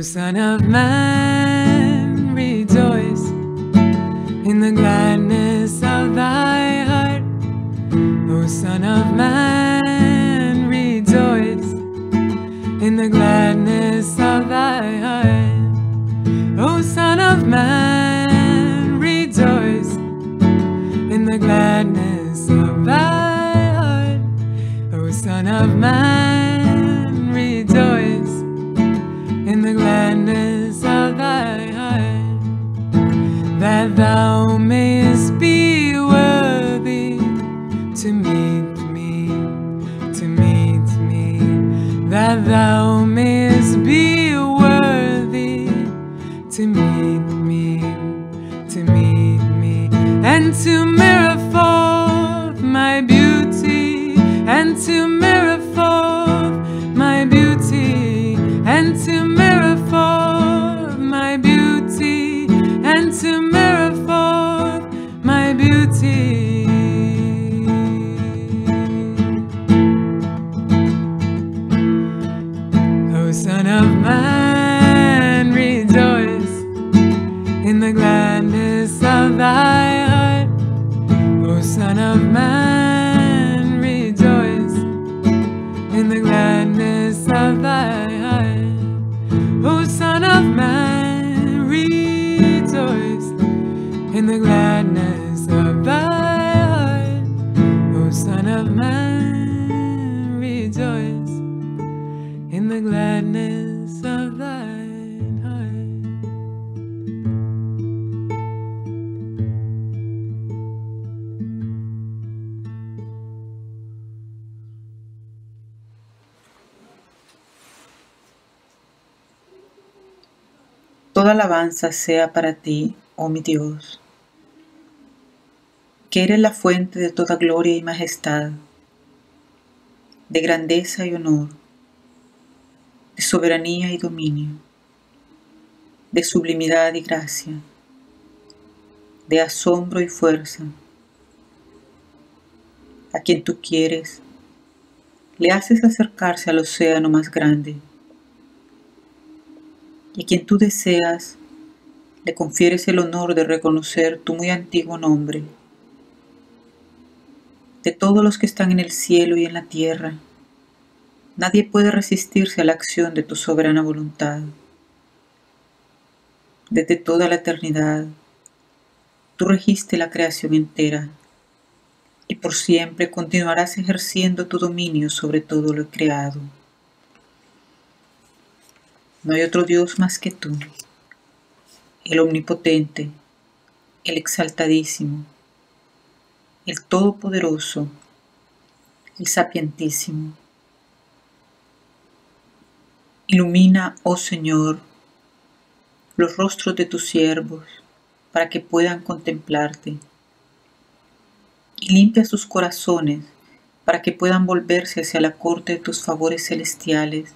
Son of Man, rejoice in the gladness of thy heart. O Son of Man, rejoice in the gladness of thy heart. O Son of Man, rejoice in the gladness of thy heart. O Son of Man, rejoice in the gladness of thy heart, that thou mayest be worthy to meet me, that thou mayest be worthy to meet me, and to mirror forth my beauty, and to mirror forth my beauty, and to mirror forth my beauty, and to mirror forth my beauty. O Son of Man, rejoice in the gladness of thy heart. O Son of Man, rejoice in the gladness of thy heart. O Son of Man, rejoice in the gladness of thy heart. O Son of Man, rejoice in the gladness of thine heart. Toda alabanza sea para ti, oh mi Dios, que eres la fuente de toda gloria y majestad, de grandeza y honor, de soberanía y dominio, de sublimidad y gracia, de asombro y fuerza. A quien tú quieres, le haces acercarse al océano más grande, y a quien tú deseas, le confieres el honor de reconocer tu muy antiguo nombre. De todos los que están en el cielo y en la tierra, nadie puede resistirse a la acción de tu soberana voluntad. Desde toda la eternidad, tú registe la creación entera, y por siempre continuarás ejerciendo tu dominio sobre todo lo creado. No hay otro Dios más que tú, el omnipotente, el exaltadísimo, el todopoderoso, el sapientísimo. Ilumina, oh Señor, los rostros de tus siervos para que puedan contemplarte, y limpia sus corazones para que puedan volverse hacia la corte de tus favores celestiales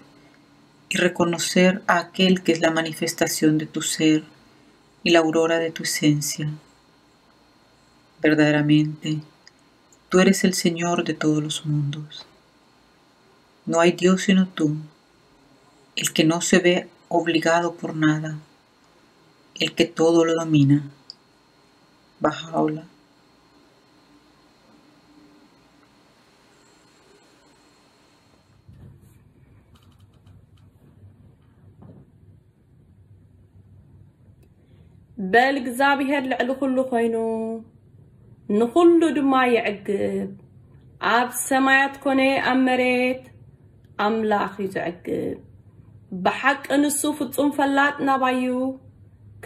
y reconocer a aquel que es la manifestación de tu ser y la aurora de tu esencia. Verdaderamente, tú eres el Señor de todos los mundos. No hay Dios sino tú, el que no se ve obligado por nada, el que todo lo domina. Baha'u'llah. بل እግዚአብሔር ልዕሊ ኩሉ ኮይኑ ንኩሉ ድማ ይዕግብ ኣብ ሰማያት ኮነ ኣብ መሬት ኣምላኽ ይዝዕግብ ብሓቂ ንሱ ፍጹም ፈላጥ ናባዩ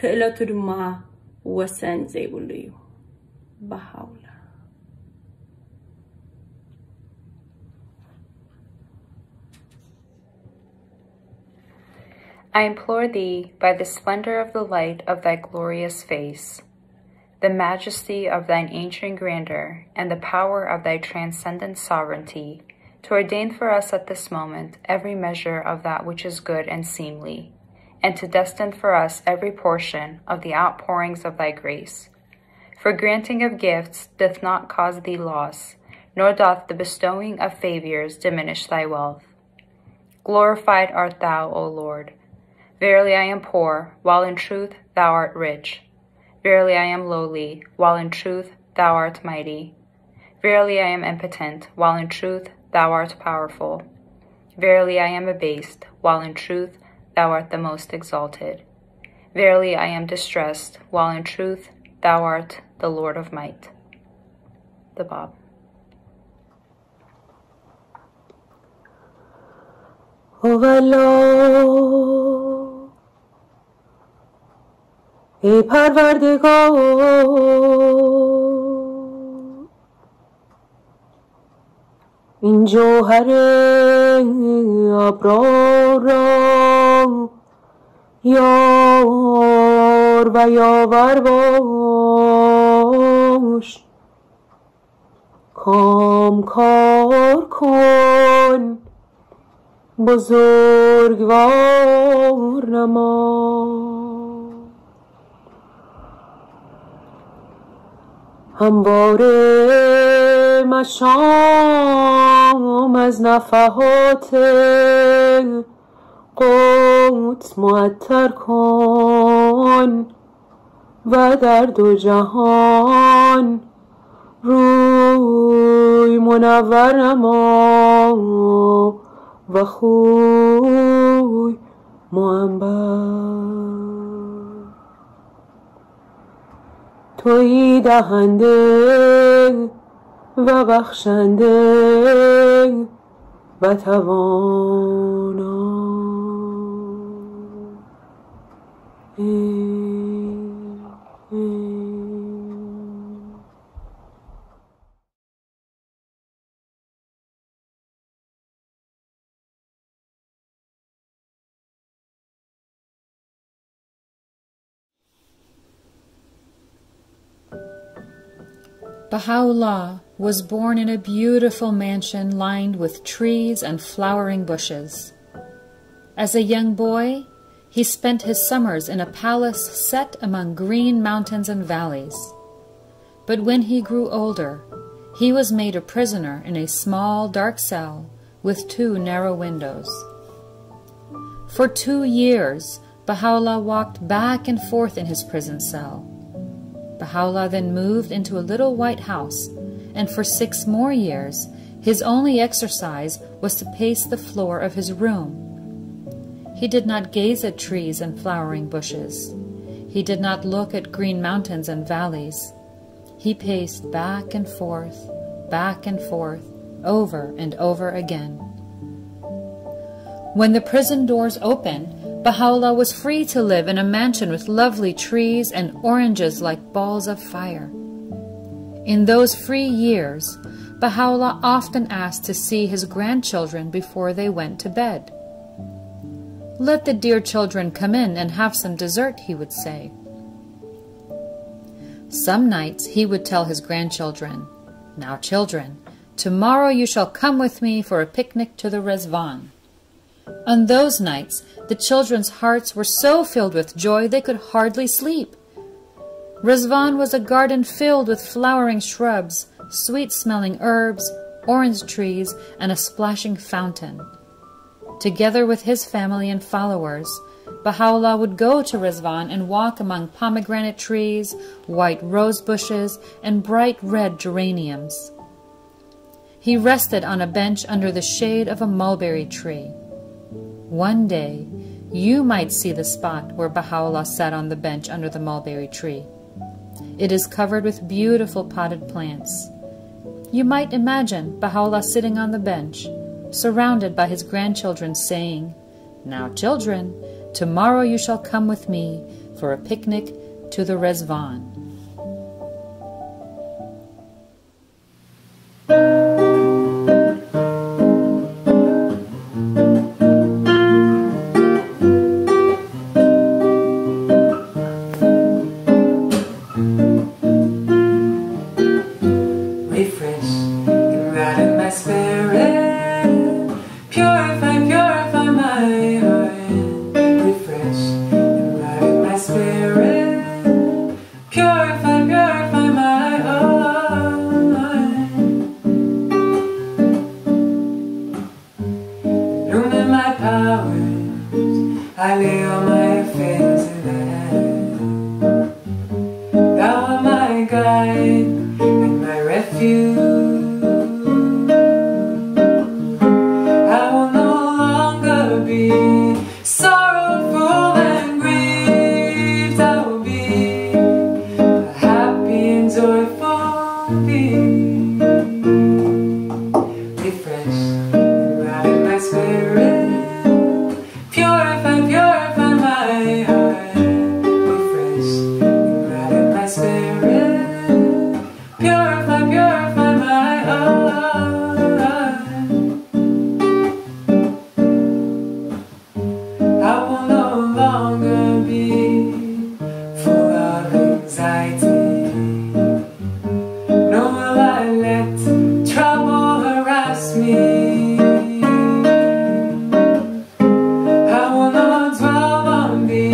ክእለቱ ድማ ወሰን ዘይብሉ እዩ Baha'u'llah. I implore thee, by the splendor of the light of thy glorious face, the majesty of thine ancient grandeur, and the power of thy transcendent sovereignty, to ordain for us at this moment every measure of that which is good and seemly, and to destine for us every portion of the outpourings of thy grace. For granting of gifts doth not cause thee loss, nor doth the bestowing of favors diminish thy wealth. Glorified art thou, O Lord, Verily I am poor, while in truth thou art rich. Verily I am lowly, while in truth thou art mighty. Verily I am impotent, while in truth thou art powerful. Verily I am abased, while in truth thou art the most exalted. Verily I am distressed, while in truth thou art the Lord of might. The Bab. والله ای پروردگار این جوهر ابرار را یار و یاور باش کام کار کن بزرگوار نما همواره مشام از نفحات قدس معطر کن و در دو جهان روی منور نما و خوی معنبر تویی دهنده و بخشنده و توانا Baha'u'llah was born in a beautiful mansion lined with trees and flowering bushes. As a young boy, he spent his summers in a palace set among green mountains and valleys. But when he grew older, he was made a prisoner in a small, dark cell with 2 narrow windows. For 2 years, Baha'u'llah walked back and forth in his prison cell. Baha'u'llah then moved into a little white house, and for 6 more years, his only exercise was to pace the floor of his room. He did not gaze at trees and flowering bushes. He did not look at green mountains and valleys. He paced back and forth, over and over again. When the prison doors opened, Baha'u'llah was free to live in a mansion with lovely trees and oranges like balls of fire. In those free years, Baha'u'llah often asked to see his grandchildren before they went to bed. "Let the dear children come in and have some dessert," he would say. Some nights he would tell his grandchildren, "Now children, tomorrow you shall come with me for a picnic to the Rezvan." On those nights, the children's hearts were so filled with joy they could hardly sleep. Rezvan was a garden filled with flowering shrubs, sweet-smelling herbs, orange trees, and a splashing fountain. Together with his family and followers, Baha'u'llah would go to Rezvan and walk among pomegranate trees, white rose bushes, and bright red geraniums. He rested on a bench under the shade of a mulberry tree. One day, you might see the spot where Baha'u'llah sat on the bench under the mulberry tree. It is covered with beautiful potted plants. You might imagine Baha'u'llah sitting on the bench, surrounded by his grandchildren, saying, "Now children, tomorrow you shall come with me for a picnic to the Rezvan." I lay on my my guide and my refuge. I will no longer be sorrowful and grieved. I will be a happy and joyful being, refreshed and right in my spirit, purify, purify my heart, refreshed and right in my spirit, purify, purify my heart. I will no longer be full of anxiety, nor will I let trouble harass me. I will not dwell on the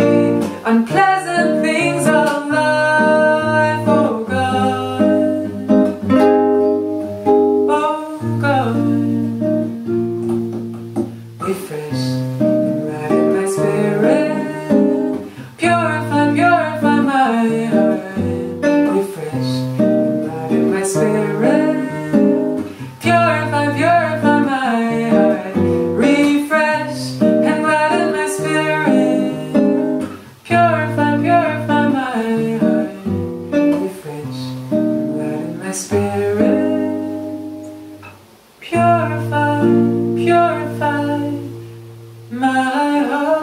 unpleasant things of life, oh God, oh God. Refresh and right in my spirit, purify, purify my heart, refresh and right in my spirit, purify, purify my heart, refresh and right in my spirit, purify, purify my heart, refresh and right in my spirit, purify, purify my heart.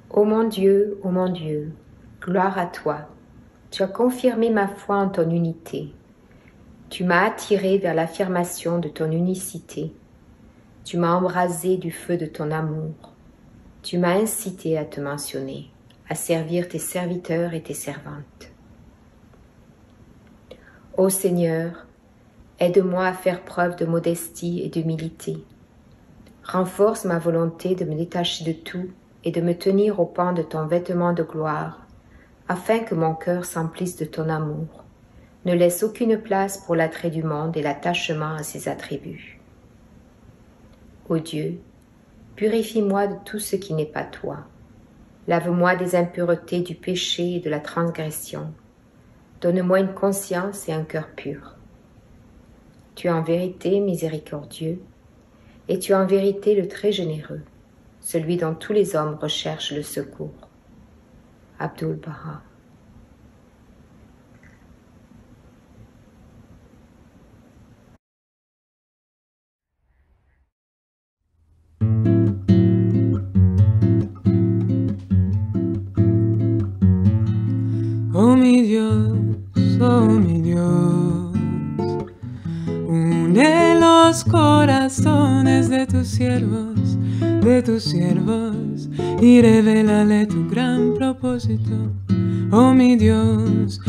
Ô mon Dieu, gloire à toi. Tu as confirmé ma foi en ton unité. Tu m'as attiré vers l'affirmation de ton unicité. Tu m'as embrasé du feu de ton amour. Tu m'as incité à te mentionner, à servir tes serviteurs et tes servantes. Ô Seigneur, aide-moi à faire preuve de modestie et d'humilité. Renforce ma volonté de me détacher de tout et de me tenir au pan de ton vêtement de gloire, afin que mon cœur s'emplisse de ton amour. Ne laisse aucune place pour l'attrait du monde et l'attachement à ses attributs. Ô Dieu, purifie-moi de tout ce qui n'est pas toi. Lave-moi des impuretés du péché et de la transgression. Donne-moi une conscience et un cœur pur. Tu es en vérité miséricordieux, et tu es en vérité le très généreux, celui dont tous les hommes recherchent le secours. Baha'u'llah. Oh mi Dios, une los corazones de tus siervos, y revélale tu gran propósito. Oh mi Dios,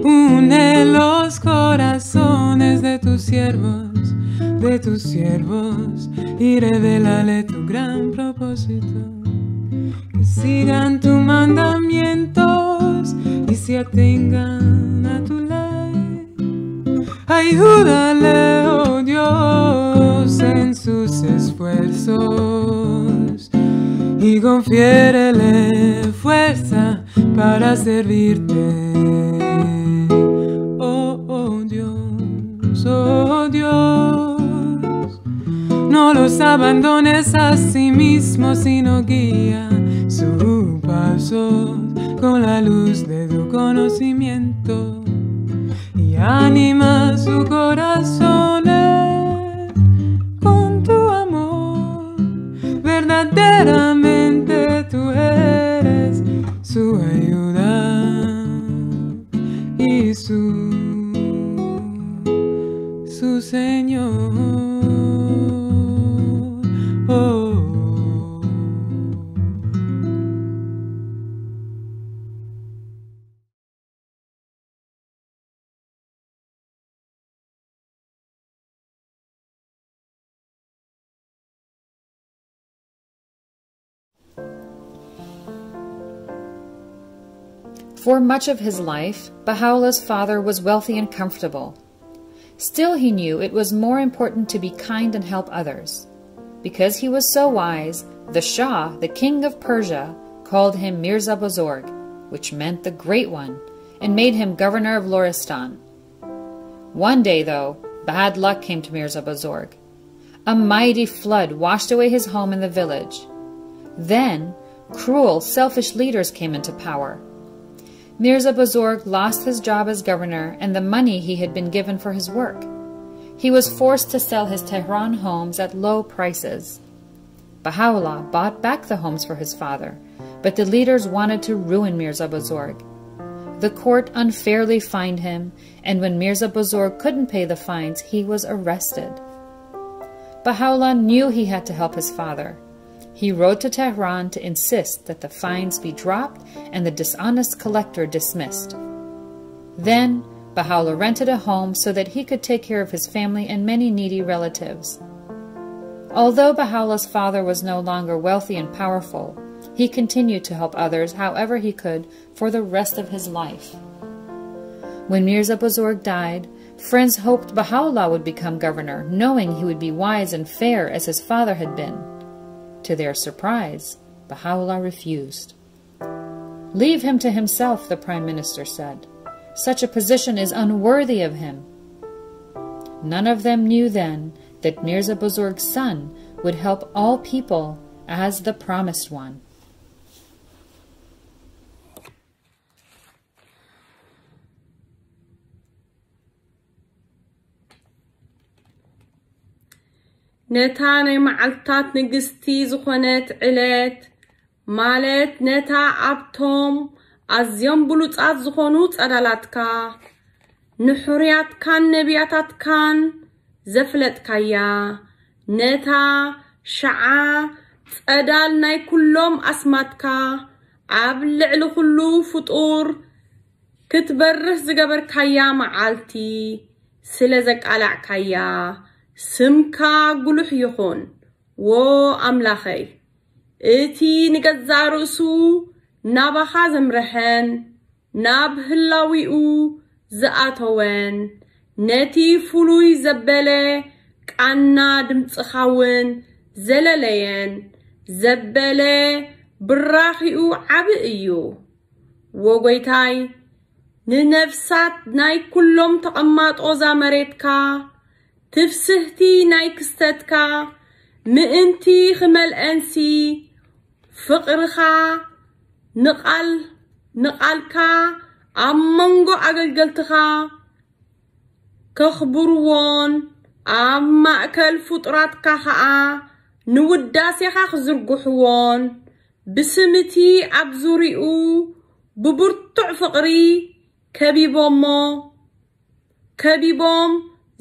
une los corazones de tus siervos, y revélale tu gran propósito. Que sigan tus mandamientos y se atengan a tu ley. Ayúdale, oh Dios, en sus esfuerzos y confiérele fuerza para servirte. Oh Dios, no los abandones a sí mismos, sino guía sus pasos con la luz de tu conocimiento y anima su corazón con tu amor. Verdaderamente tú eres su ayuda y su Señor. For much of his life, Baha'u'llah's father was wealthy and comfortable. Still, he knew it was more important to be kind and help others. Because he was so wise, the Shah, the king of Persia, called him Mirza Buzurg, which meant the Great One, and made him governor of Loristan. One day, though, bad luck came to Mirza Buzurg. A mighty flood washed away his home in the village. Then, cruel, selfish leaders came into power. Mirza Buzurg lost his job as governor and the money he had been given for his work. He was forced to sell his Tehran homes at low prices. Baha'u'llah bought back the homes for his father, but the leaders wanted to ruin Mirza Buzurg. The court unfairly fined him, and when Mirza Buzurg couldn't pay the fines, he was arrested. Baha'u'llah knew he had to help his father. He wrote to Tehran to insist that the fines be dropped and the dishonest collector dismissed. Then, Baha'u'llah rented a home so that he could take care of his family and many needy relatives. Although Baha'u'llah's father was no longer wealthy and powerful, he continued to help others however he could for the rest of his life. When Mirza Buzurg died, friends hoped Baha'u'llah would become governor, knowing he would be wise and fair as his father had been. To their surprise, Baha'u'llah refused. "Leave him to himself," the Prime Minister said. "Such a position is unworthy of him." None of them knew then that Mirza Buzurg's son would help all people as the promised one. ነታ ናይ መዓልታት ንግስቲ ዝኾነት ዕለት ማለት ነታ ኣብቶም ኣዝዮም ብሉጻት ዝኾኑ ጸዳላትካ ንሑርያትካን ነቢያታትካን ዘፍለጥካያ ነታ ሸዓ ጸዳል ናይ ኩሎም ኣስማትካ ኣብ ልዕሊ ኩሉ ፍጡር ክትበርህ ዝገበርካያ መዓልቲ ስለ ዘቃላዕካያ ስምካ ጉሉሕ ይኹን ዎ ኣምላኸይ እቲ ንገዛ ርእሱ ናባኻ ዘምርሐን ናብ ህላዊኡ ዝኣተወን ነቲ ፍሉይ ዘበለ ቃና ድምፅኻውን ዘለለየን ዘበለ ብራኺኡ ዓብእ እዩ ወጎይታይ ንነፍሳት ናይ ኩሎም ተቐማጦ ዛመሬትካ ትፍስህቲ ናይ ክስተትካ ምእንቲ ክመልአንሲ ፍቕርኻ ንቓልካ ኣብ መንጎ ኣገልገልትኻ ከኽብርዎን ኣብ ማእከል ፍጡራትካ ኸዓ ንውዳሴኻ ክዝርግሕዎን ብስምቲ ኣብ ዙርኡ ብብርቱዕ ፍቕሪ ከቢቦም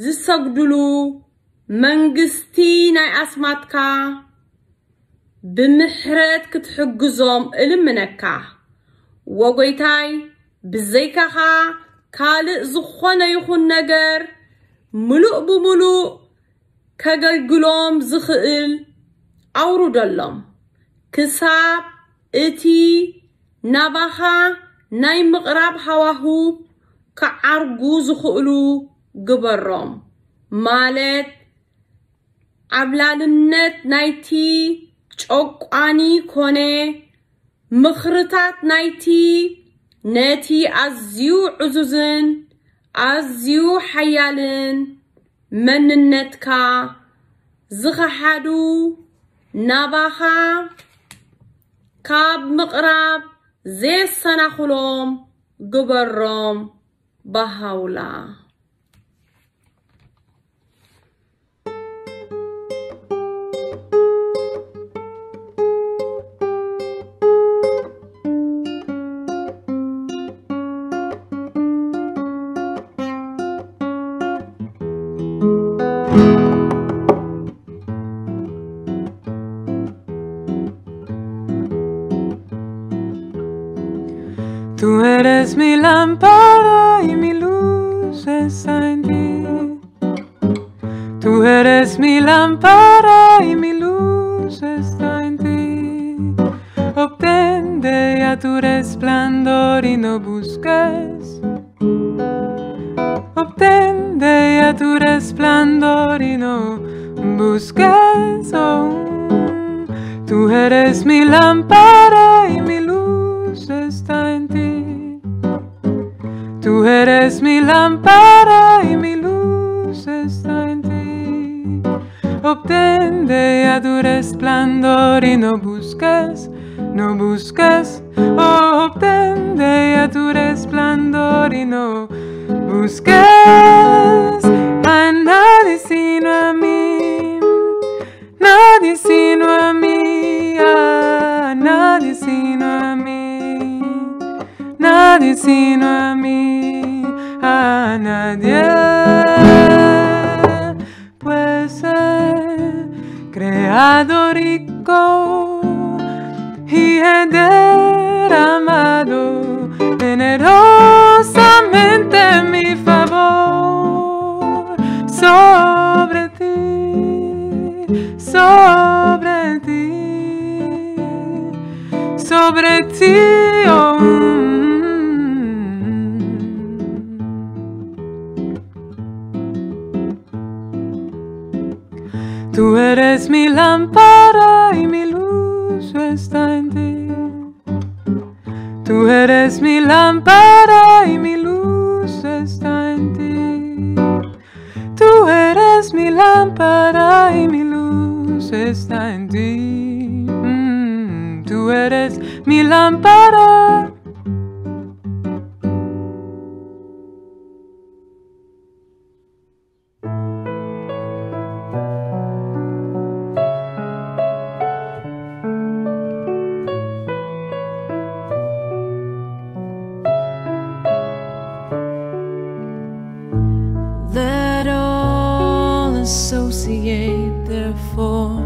ዝሰግድሉ መንግስቲ ናይ ኣስማትካ ብምሕረት ክትሕግዞም እልምነካ ወጎይታይ ብዘይካኻ ካልእ ዝኾነ ይኹን ነገር ምሉእ ብምሉእ ከገልግሎም ዝኽእል ኣውሩደሎም ክሳብ እቲ ናባኻ ናይ ምቕራብ ሃዋህው ከዓርጉ ዝኽእሉ ግበሮም ማለት ዓብላልነት ናይቲ ጮቋኒ ኮነ ምኽርታት ናይቲ ነቲ ኣዝዩ ዕዙዝን ኣዝዩ ሓያልን መንነትካ ዝኸሓዱ ናባኻ ካብ ምቕራብ ዘየሰናኽሎም ግበሮም Baha'u'llah. Tú eres mi lámpara y mi luz está en ti. Tú eres mi lámpara y mi luz está en ti. Oh obtén de ella tu resplandor y no busques. Obtén de ella tu resplandor y no busques. Oh, tú eres mi lámpara y mi luz está en ti. Tú eres mi lámpara y mi luz está en ti. Obtén de ella tu resplandor y no busques, no busques. Oh, obtén de ella tu resplandor y no busques a nadie sino a mí, nadie sino a mí, a nadie sino a mí, nadie sino a mí, a nadie. Pues he creado rico y he derramado generosamente mi favor sobre ti, sobre ti, sobre ti. Oh. Tú eres mi lámpara y mi luz está en ti. Tú eres mi lámpara y mi luz está en ti. Tú eres mi lámpara y mi luz está en ti. Tú eres mi lámpara. Let all associate, therefore,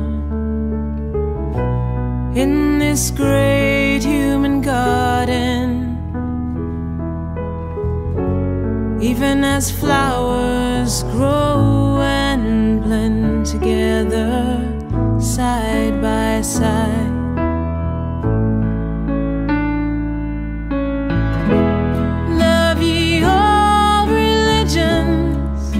in this great human garden, even as flowers grow and blend together side by side. Love ye all religions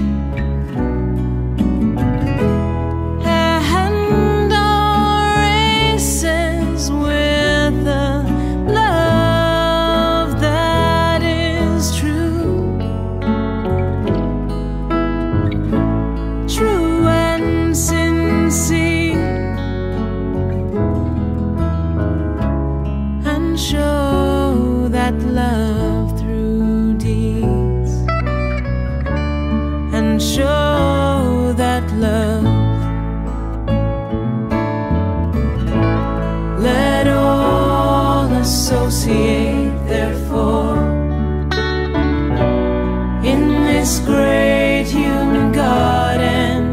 and all races with the love that is true, true and sincere, and show that love through deeds, and show that love. Let all associate, therefore, in this great human garden,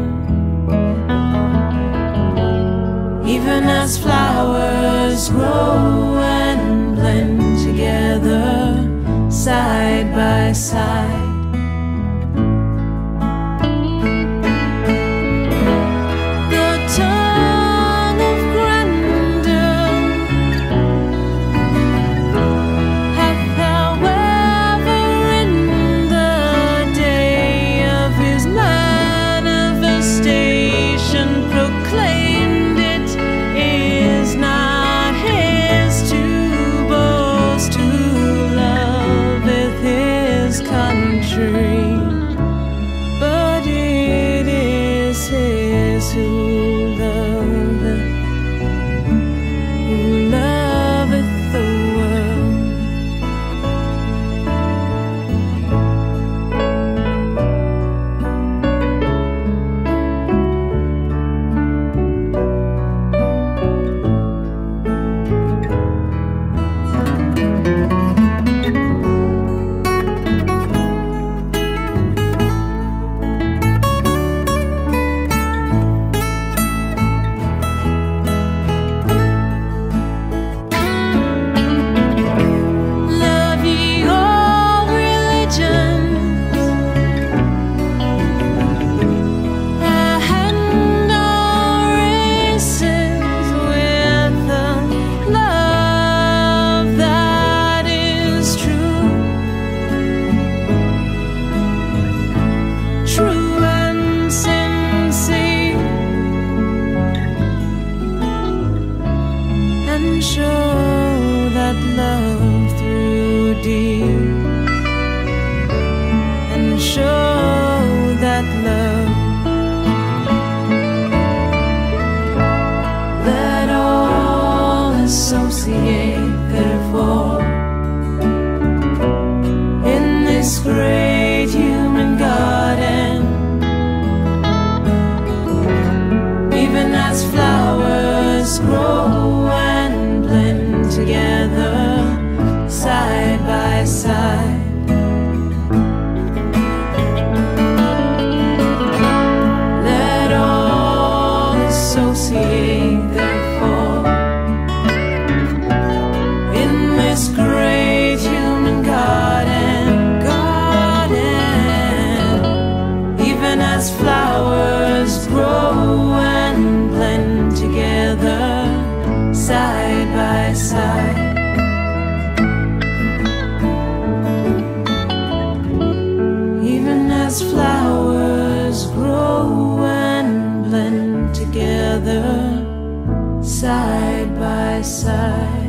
even as flowers grow and blend together side by side. The tongue of grandeur hath however in the day of his manifestation proclaimed it is not his to boast, who loveth his country side by side.